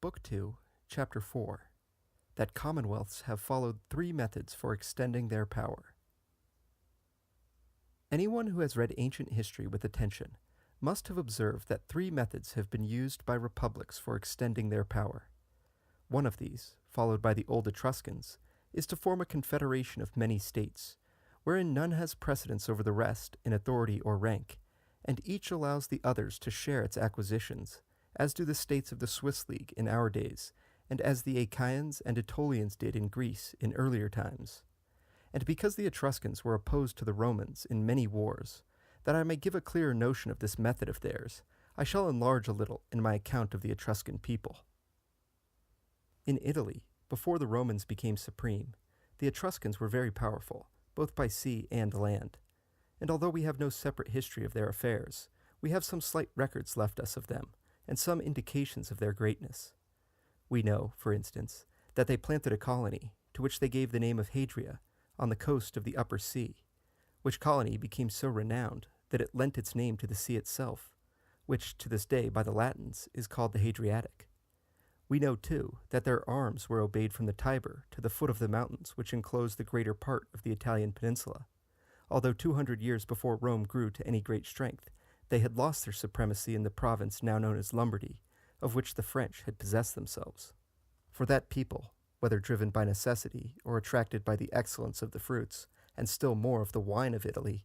Book 2, Chapter 4, that commonwealths have followed three methods for extending their power. Anyone who has read ancient history with attention must have observed that three methods have been used by republics for extending their power. One of these, followed by the old Etruscans, is to form a confederation of many states, wherein none has precedence over the rest in authority or rank, and each allows the others to share its acquisitions, as do the states of the Swiss League in our days, and as the Achaeans and Aetolians did in Greece in earlier times. And because the Etruscans were opposed to the Romans in many wars, that I may give a clearer notion of this method of theirs, I shall enlarge a little in my account of the Etruscan people. In Italy, before the Romans became supreme, the Etruscans were very powerful, both by sea and land. And although we have no separate history of their affairs, we have some slight records left us of them, and some indications of their greatness. We know, for instance, that they planted a colony, to which they gave the name of Hadria, on the coast of the Upper Sea, which colony became so renowned that it lent its name to the sea itself, which to this day by the Latins is called the Hadriatic. We know, too, that their arms were obeyed from the Tiber to the foot of the mountains which enclose the greater part of the Italian peninsula, although 200 years before Rome grew to any great strength, they had lost their supremacy in the province now known as Lombardy, of which the French had possessed themselves. For that people, whether driven by necessity or attracted by the excellence of the fruits, and still more of the wine of Italy,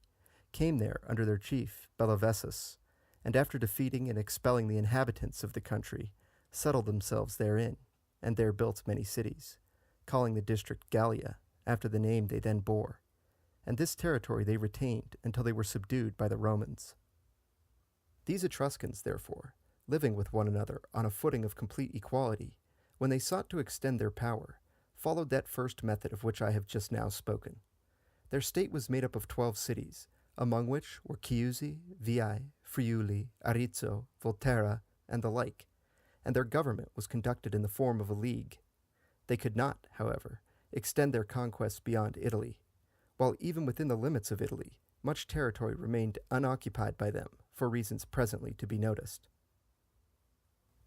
came there under their chief, Bellovesus, and after defeating and expelling the inhabitants of the country, settled themselves therein, and there built many cities, calling the district Gallia, after the name they then bore, and this territory they retained until they were subdued by the Romans. These Etruscans, therefore, living with one another on a footing of complete equality, when they sought to extend their power, followed that first method of which I have just now spoken. Their state was made up of 12 cities, among which were Chiusi, Veii, Friuli, Arezzo, Volterra, and the like, and their government was conducted in the form of a league. They could not, however, extend their conquests beyond Italy, while even within the limits of Italy, much territory remained unoccupied by them for reasons presently to be noticed.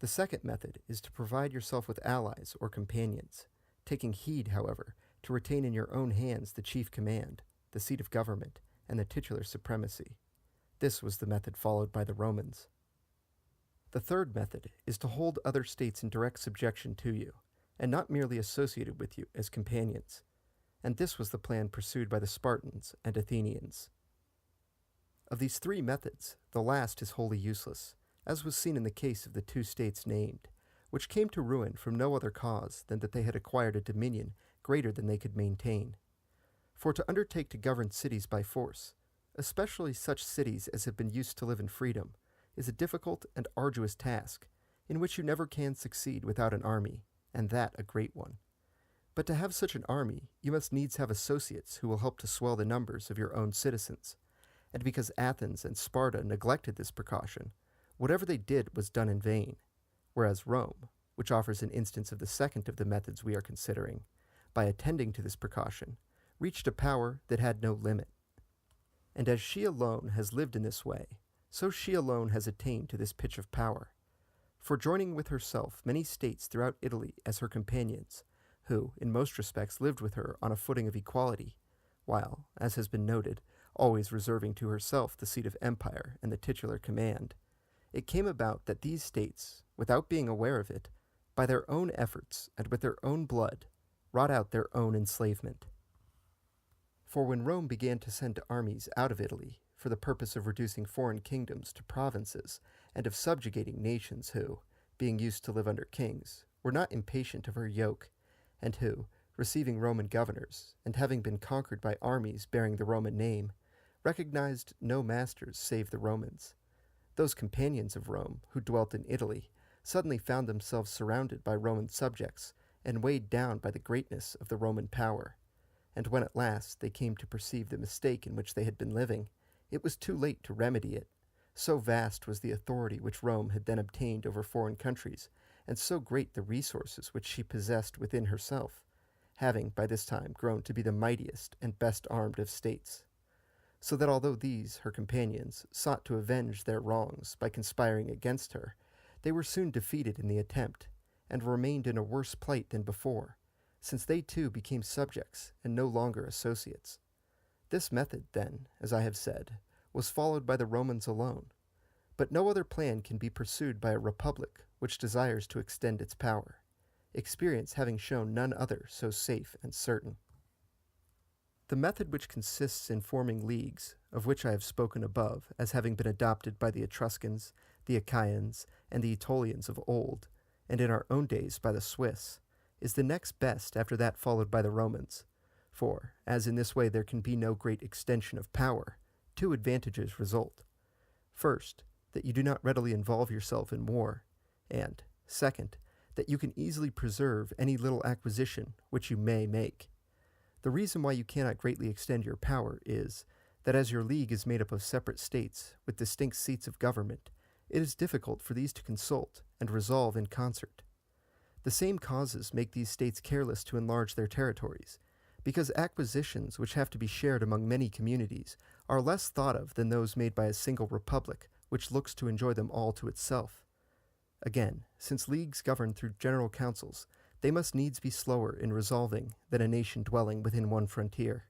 The second method is to provide yourself with allies or companions, taking heed, however, to retain in your own hands the chief command, the seat of government, and the titular supremacy. This was the method followed by the Romans. The third method is to hold other states in direct subjection to you, and not merely associated with you as companions, and this was the plan pursued by the Spartans and Athenians. Of these three methods, the last is wholly useless, as was seen in the case of the two states named, which came to ruin from no other cause than that they had acquired a dominion greater than they could maintain. For to undertake to govern cities by force, especially such cities as have been used to live in freedom, is a difficult and arduous task, in which you never can succeed without an army, and that a great one. But to have such an army, you must needs have associates who will help to swell the numbers of your own citizens, and because Athens and Sparta neglected this precaution, whatever they did was done in vain, whereas Rome, which offers an instance of the second of the methods we are considering, by attending to this precaution, reached a power that had no limit. And as she alone has lived in this way, so she alone has attained to this pitch of power. For joining with herself many states throughout Italy as her companions, who, in most respects, lived with her on a footing of equality, while, as has been noted, always reserving to herself the seat of empire and the titular command, it came about that these states, without being aware of it, by their own efforts and with their own blood, wrought out their own enslavement. For when Rome began to send armies out of Italy for the purpose of reducing foreign kingdoms to provinces and of subjugating nations who, being used to live under kings, were not impatient of her yoke, and who, receiving Roman governors, and having been conquered by armies bearing the Roman name, recognized no masters save the Romans, those companions of Rome who dwelt in Italy suddenly found themselves surrounded by Roman subjects and weighed down by the greatness of the Roman power, and when at last they came to perceive the mistake in which they had been living, it was too late to remedy it. So vast was the authority which Rome had then obtained over foreign countries, and so great the resources which she possessed within herself, having by this time grown to be the mightiest and best armed of states. So that although these, her companions, sought to avenge their wrongs by conspiring against her, they were soon defeated in the attempt, and remained in a worse plight than before, since they too became subjects and no longer associates. This method, then, as I have said, was followed by the Romans alone, but no other plan can be pursued by a republic which desires to extend its power, experience having shown none other so safe and certain. The method which consists in forming leagues, of which I have spoken above as having been adopted by the Etruscans, the Achaeans, and the Aetolians of old, and in our own days by the Swiss, is the next best after that followed by the Romans. For, as in this way there can be no great extension of power, two advantages result. First, that you do not readily involve yourself in war, and, second, that you can easily preserve any little acquisition which you may make. The reason why you cannot greatly extend your power is, that as your league is made up of separate states with distinct seats of government, it is difficult for these to consult and resolve in concert. The same causes make these states careless to enlarge their territories, because acquisitions which have to be shared among many communities are less thought of than those made by a single republic, which looks to enjoy them all to itself. Again, since leagues govern through general councils, they must needs be slower in resolving than a nation dwelling within one frontier.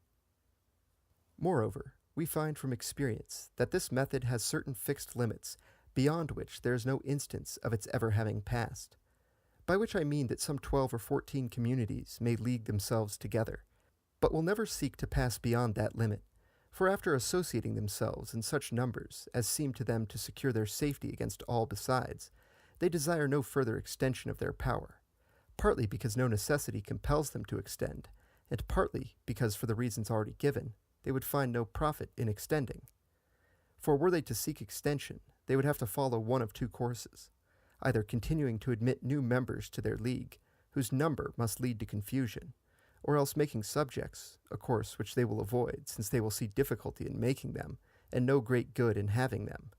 Moreover, we find from experience that this method has certain fixed limits, beyond which there is no instance of its ever having passed, by which I mean that some 12 or 14 communities may league themselves together, but will never seek to pass beyond that limit, for after associating themselves in such numbers as seem to them to secure their safety against all besides, they desire no further extension of their power, partly because no necessity compels them to extend, and partly because, for the reasons already given, they would find no profit in extending. For were they to seek extension, they would have to follow one of two courses, either continuing to admit new members to their league, whose number must lead to confusion, or else making subjects, a course which they will avoid, since they will see difficulty in making them, and no great good in having them.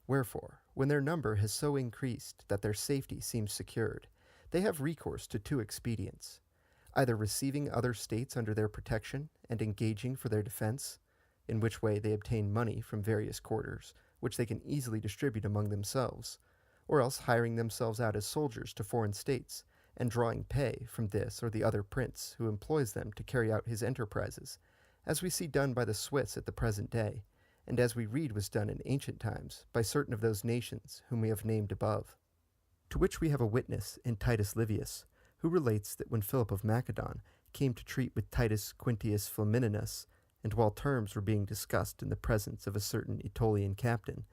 Wherefore, when their number has so increased that their safety seems secured, they have recourse to two expedients, either receiving other states under their protection and engaging for their defense, in which way they obtain money from various quarters, which they can easily distribute among themselves, or else hiring themselves out as soldiers to foreign states, and drawing pay from this or the other prince who employs them to carry out his enterprises, as we see done by the Swiss at the present day, and as we read was done in ancient times by certain of those nations whom we have named above. To which we have a witness in Titus Livius, who relates that when Philip of Macedon came to treat with Titus Quintius Flamininus, and while terms were being discussed in the presence of a certain Aetolian captain,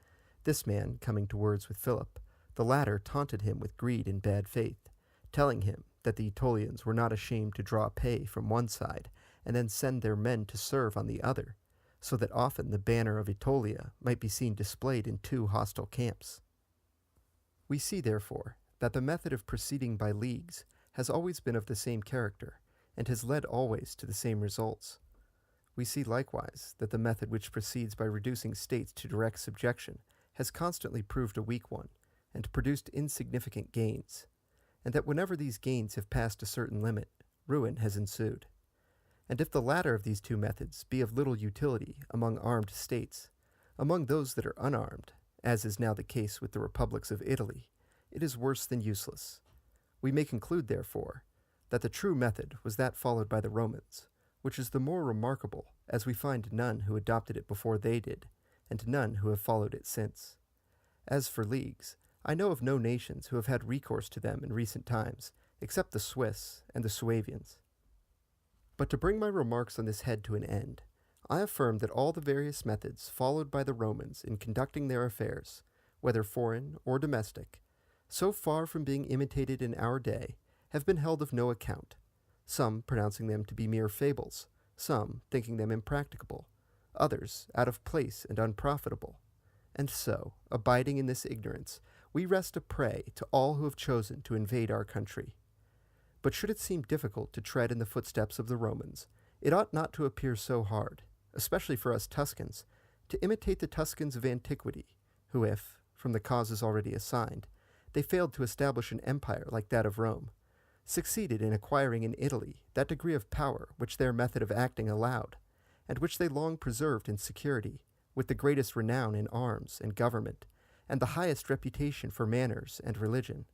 this man, coming to words with Philip, the latter taunted him with greed and bad faith, telling him that the Aetolians were not ashamed to draw pay from one side, and then send their men to serve on the other, so that often the banner of Aetolia might be seen displayed in two hostile camps. We see, therefore, that the method of proceeding by leagues has always been of the same character, and has led always to the same results. We see likewise that the method which proceeds by reducing states to direct subjection has constantly proved a weak one, and produced insignificant gains, and that whenever these gains have passed a certain limit, ruin has ensued. And if the latter of these two methods be of little utility among armed states, among those that are unarmed, as is now the case with the republics of Italy, it is worse than useless. We may conclude, therefore, that the true method was that followed by the Romans, which is the more remarkable, as we find none who adopted it before they did, and none who have followed it since. As for leagues, I know of no nations who have had recourse to them in recent times, except the Swiss and the Suevians. But to bring my remarks on this head to an end, I affirm that all the various methods followed by the Romans in conducting their affairs, whether foreign or domestic, so far from being imitated in our day, have been held of no account, some pronouncing them to be mere fables, some thinking them impracticable, others out of place and unprofitable. And so, abiding in this ignorance, we rest a prey to all who have chosen to invade our country. But should it seem difficult to tread in the footsteps of the Romans, it ought not to appear so hard, especially for us Tuscans, to imitate the Tuscans of antiquity, who if, from the causes already assigned, they failed to establish an empire like that of Rome, succeeded in acquiring in Italy that degree of power which their method of acting allowed, and which they long preserved in security, with the greatest renown in arms and government, and the highest reputation for manners and religion.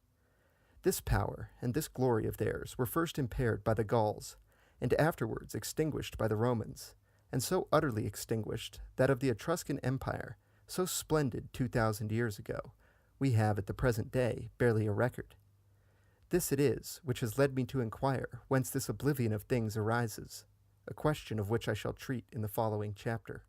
This power and this glory of theirs were first impaired by the Gauls, and afterwards extinguished by the Romans, and so utterly extinguished that of the Etruscan Empire, so splendid 2,000 years ago, we have at the present day barely a record. This it is which has led me to inquire whence this oblivion of things arises, a question of which I shall treat in the following chapter.